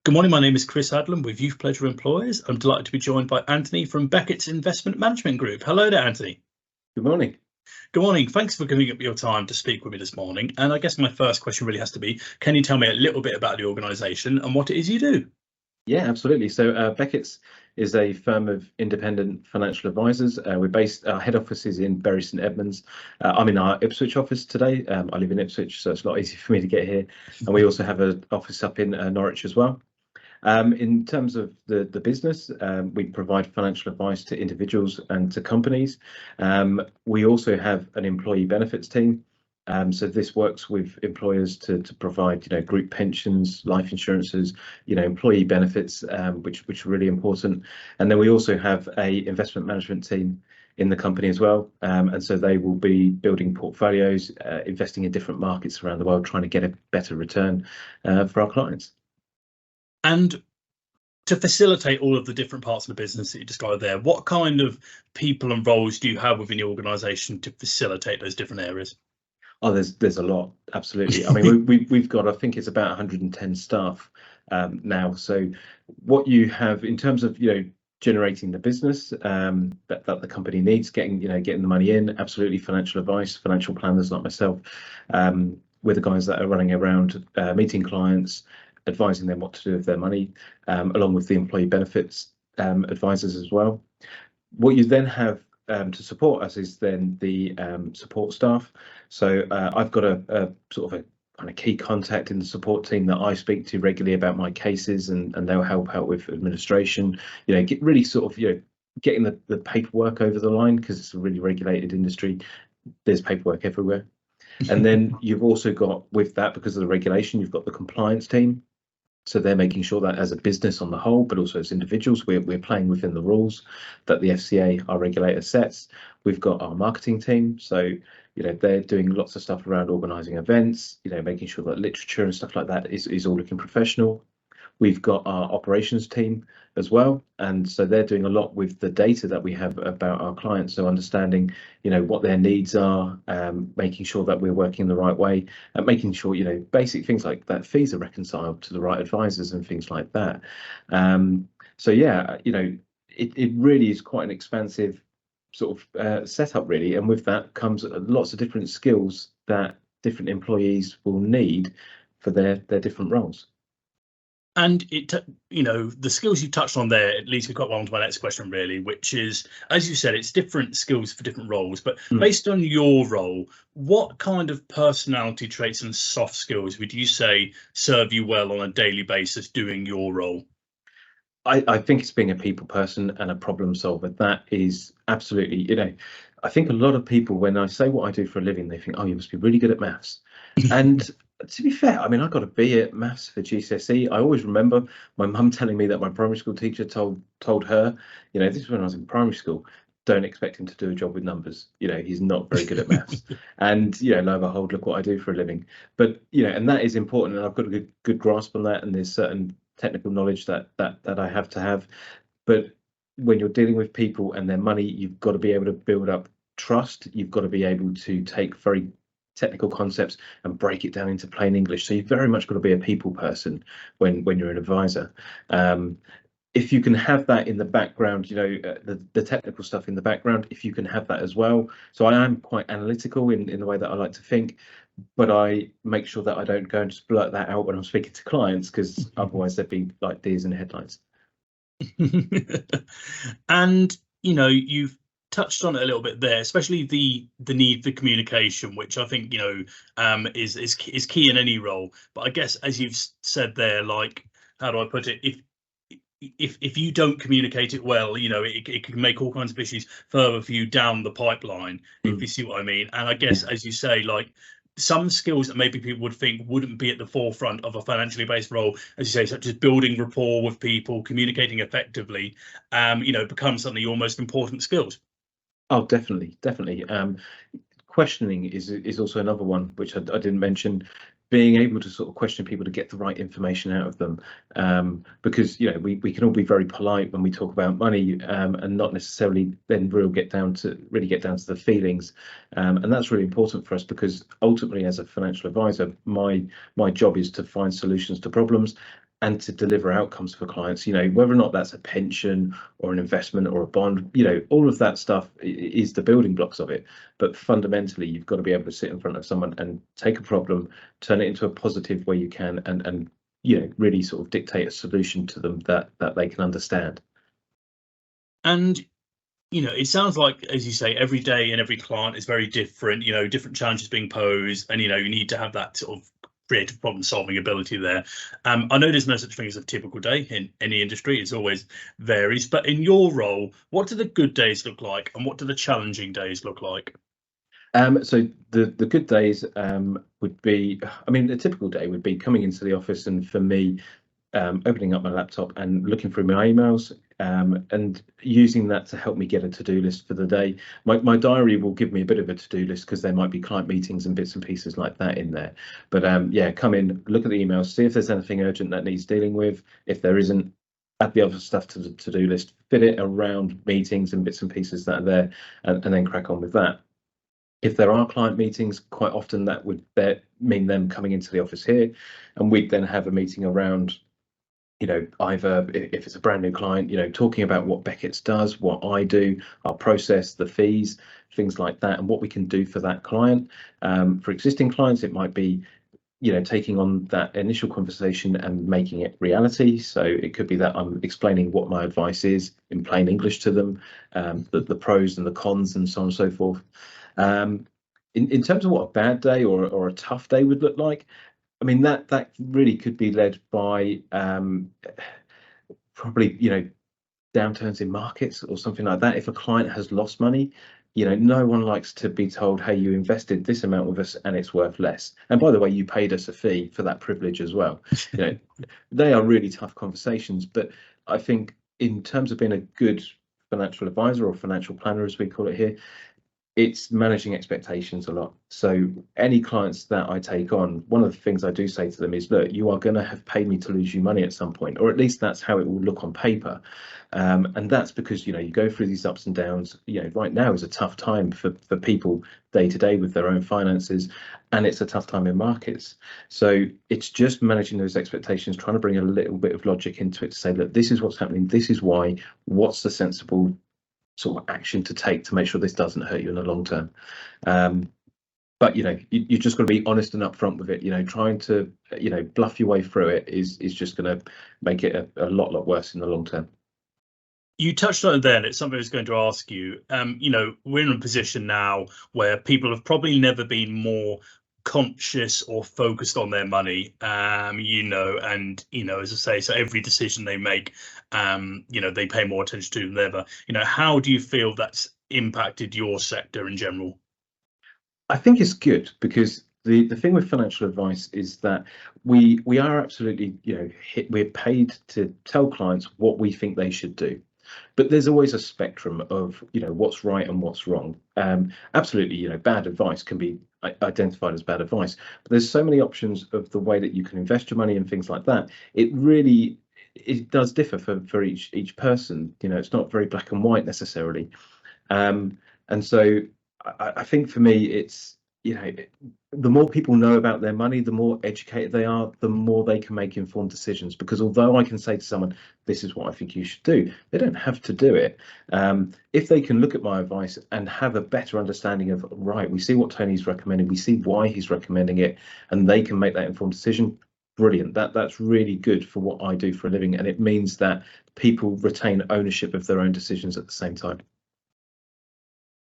Good morning. My name is Chris Adlam with Youth Pleasure Employers. I'm delighted to be joined by Anthony from Becketts Investment Management Group. Hello there, Anthony. Good morning. Good morning. Thanks for giving up your time to speak with me this morning. And I guess my first question really has to be, can you tell me a little bit about the organisation and what it is you do? Yeah, absolutely. So Beckett's is a firm of independent financial advisors. Our head office is in Bury St Edmunds. I'm in our Ipswich office today. I live in Ipswich, so it's a lot easier for me to get here. And we also have an office up in Norwich as well. In terms of the business, we provide financial advice to individuals and to companies. We also have an employee benefits team. So this works with employers to provide, group pensions, life insurances, employee benefits, which are really important. And then we also have a investment management team in the company as well. And so they will be building portfolios, investing in different markets around the world, trying to get a better return for our clients. And to facilitate all of the different parts of the business that you described there, what kind of people and roles do you have within the organisation to facilitate those different areas? Oh, there's a lot, absolutely. I mean, we've got, I think it's about 110 staff now. So what you have in terms of, generating the business that the company needs, getting the money in, absolutely financial advice, financial planners like myself, with the guys that are running around meeting clients, advising them what to do with their money, along with the employee benefits advisors as well. What you then have to support us is then the support staff. So I've got a sort of a kind of key contact in the support team that I speak to regularly about my cases, and they'll help out with administration. Get really sort of getting the paperwork over the line, because it's a really regulated industry. There's paperwork everywhere. And then you've also got, with that, because of the regulation, you've got the compliance team. So they're making sure that as a business on the whole, but also as individuals, we're playing within the rules that the FCA, our regulator, sets. We've got our marketing team. So, they're doing lots of stuff around organising events, making sure that literature and stuff like that is all looking professional. We've got our operations team as well. And so they're doing a lot with the data that we have about our clients. So understanding, what their needs are, making sure that we're working the right way, and making sure, basic things like that fees are reconciled to the right advisors and things like that. So yeah, it really is quite an expansive sort of setup, really. And with that comes lots of different skills that different employees will need for their different roles. And the skills you touched on there, it leads me quite well on to my next question, really, which is, as you said, it's different skills for different roles. But based on your role, what kind of personality traits and soft skills would you say serve you well on a daily basis doing your role? I think it's being a people person and a problem solver. That is absolutely, I think a lot of people, when I say what I do for a living, they think, oh, you must be really good at maths. And to be fair, I mean, I got a B at maths for GCSE. I always remember my mum telling me that my primary school teacher told her, this is when I was in primary school, don't expect him to do a job with numbers. He's not very good at maths. And, lo and behold, look what I do for a living. But, and that is important. And I've got a good grasp on that. And there's certain technical knowledge that I have to have. But when you're dealing with people and their money, you've got to be able to build up trust. You've got to be able to take very technical concepts and break it down into plain English. So you've very much got to be a people person when you're an advisor. If you can have that in the background, the technical stuff in the background, if you can have that as well. So I am quite analytical in the way that I like to think, but I make sure that I don't go and just blurt that out when I'm speaking to clients, because otherwise there'd be like deers in the headlights. And you've touched on it a little bit there, especially the need for communication, which I think is key in any role. But I guess, as you've said there, like, how do I put it, if you don't communicate it well, it can make all kinds of issues further for you down the pipeline, if you see what I mean. And I guess, as you say, like, some skills that maybe people would think wouldn't be at the forefront of a financially based role, as you say, such as building rapport with people, communicating effectively, becomes some of your most important skills. Oh, definitely. Questioning is also another one, which I didn't mention. Being able to sort of question people to get the right information out of them, because we can all be very polite when we talk about money, and not necessarily then really get down to the feelings, and that's really important for us, because ultimately, as a financial advisor, my job is to find solutions to problems. and to deliver outcomes for clients. Whether or not that's a pension or an investment or a bond, all of that stuff is the building blocks of it. But fundamentally, you've got to be able to sit in front of someone and take a problem, turn it into a positive where you can, and really sort of dictate a solution to them that they can understand. And it sounds like, as you say, every day and every client is very different, different challenges being posed, and, you need to have that sort of creative problem solving ability there. I know there's no such thing as a typical day in any industry. It's always varies. But in your role, what do the good days look like and what do the challenging days look like? So the good days would be, a typical day would be coming into the office and for me, opening up my laptop and looking through my emails and using that to help me get a to-do list for the day. My diary will give me a bit of a to-do list because there might be client meetings and bits and pieces like that in there. But come in, look at the emails, see if there's anything urgent that needs dealing with. If there isn't, add the other stuff to the to-do list, fit it around meetings and bits and pieces that are there, and then crack on with that. If there are client meetings, quite often that would mean them coming into the office here, and we'd then have a meeting around, either if it's a brand new client, talking about what Becketts does, what I do, our process, the fees, things like that, and what we can do for that client. For existing clients, it might be, taking on that initial conversation and making it reality. So it could be that I'm explaining what my advice is in plain English to them, the pros and the cons and so on and so forth. In terms of what a bad day or a tough day would look like, that really could be led by probably downturns in markets or something like that. If a client has lost money, no one likes to be told, hey, you invested this amount with us and it's worth less, and by the way, you paid us a fee for that privilege as well. They are really tough conversations. But I think in terms of being a good financial advisor or financial planner, as we call it here, it's managing expectations a lot. So any clients that I take on, one of the things I do say to them is, look, you are going to have paid me to lose you money at some point, or at least that's how it will look on paper. And that's because, you go through these ups and downs. Right now is a tough time for people day to day with their own finances, and it's a tough time in markets. So it's just managing those expectations, trying to bring a little bit of logic into it to say, look, this is what's happening. This is why. What's the sensible sort of action to take to make sure this doesn't hurt you in the long term? But you just got to be honest and upfront with it. Trying to bluff your way through it is just going to make it a lot worse in the long term. You touched on it there, and it's something I was going to ask you. We're in a position now where people have probably never been more conscious or focused on their money, and as I say, so every decision they make, they pay more attention to than ever. How do you feel that's impacted your sector in general? I think it's good, because the thing with financial advice is that we are absolutely, we're paid to tell clients what we think they should do. But there's always a spectrum of, what's right and what's wrong. Absolutely, bad advice can be identified as bad advice, but there's so many options of the way that you can invest your money and things like that. It does differ for each person. It's not very black and white necessarily. And so I think for me, it's, the more people know about their money, the more educated they are, the more they can make informed decisions. Because although I can say to someone, this is what I think you should do, they don't have to do it. If they can look at my advice and have a better understanding of, right, we see what Tony's recommending, we see why he's recommending it, and they can make that informed decision, brilliant. That's really good for what I do for a living. And it means that people retain ownership of their own decisions at the same time.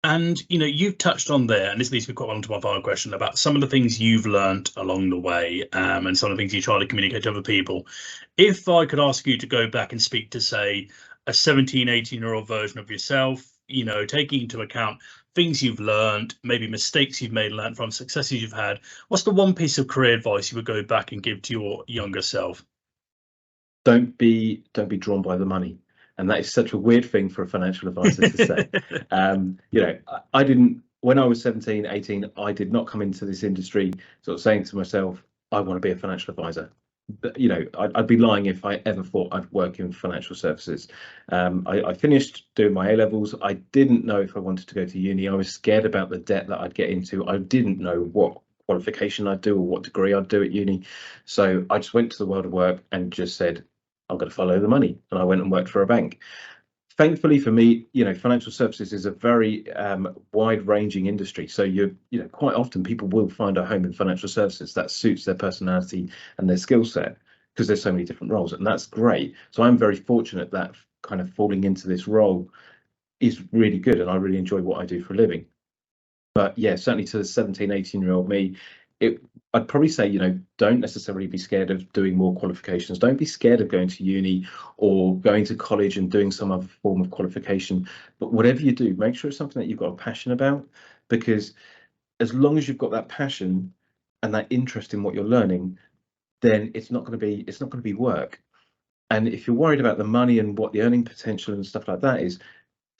And you've touched on there, and this leads me quite well into my final question about some of the things you've learned along the way, and some of the things you try to communicate to other people. If I could ask you to go back and speak to, say, a 17, 18-year-old version of yourself, taking into account things you've learned, maybe mistakes you've made, learned from, successes you've had, what's the one piece of career advice you would go back and give to your younger self? Don't be drawn by the money. And that is such a weird thing for a financial advisor to say. I didn't, when I was 17, 18, I did not come into this industry sort of saying to myself, I want to be a financial advisor. But, I'd be lying if I ever thought I'd work in financial services. I finished doing my A-levels. I didn't know if I wanted to go to uni. I was scared about the debt that I'd get into. I didn't know what qualification I'd do or what degree I'd do at uni. So I just went to the world of work and just said, I'm going to follow the money. And I went and worked for a bank. Thankfully for me, financial services is a very wide-ranging industry. So quite often people will find a home in financial services that suits their personality and their skill set, because there's so many different roles, and that's great. So I'm very fortunate that kind of falling into this role is really good, and I really enjoy what I do for a living. But yeah, certainly to the 17, 18-year-old me, I'd probably say, don't necessarily be scared of doing more qualifications. Don't be scared of going to uni or going to college and doing some other form of qualification. But whatever you do, make sure it's something that you've got a passion about, because as long as you've got that passion and that interest in what you're learning, then it's not going to be work. And if you're worried about the money and what the earning potential and stuff like that is,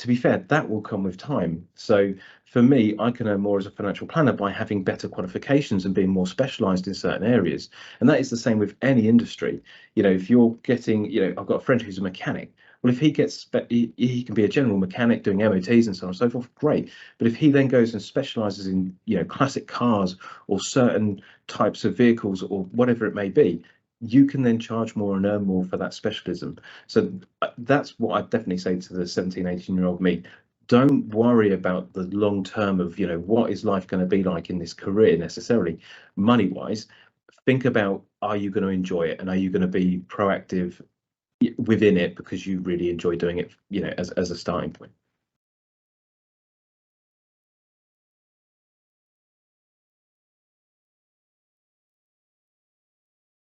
to be fair, that will come with time. So for me, I can earn more as a financial planner by having better qualifications and being more specialized in certain areas. And that is the same with any industry. If you're getting, I've got a friend who's a mechanic. Well, if he gets, he can be a general mechanic doing MOTs and so on and so forth, great. But if he then goes and specializes in, classic cars or certain types of vehicles or whatever it may be, you can then charge more and earn more for that specialism. So that's what I'd definitely say to the 17, 18-year-old me. Don't worry about the long term of, what is life going to be like in this career necessarily, money wise. Think about, are you going to enjoy it, and are you going to be proactive within it because you really enjoy doing it, as a starting point.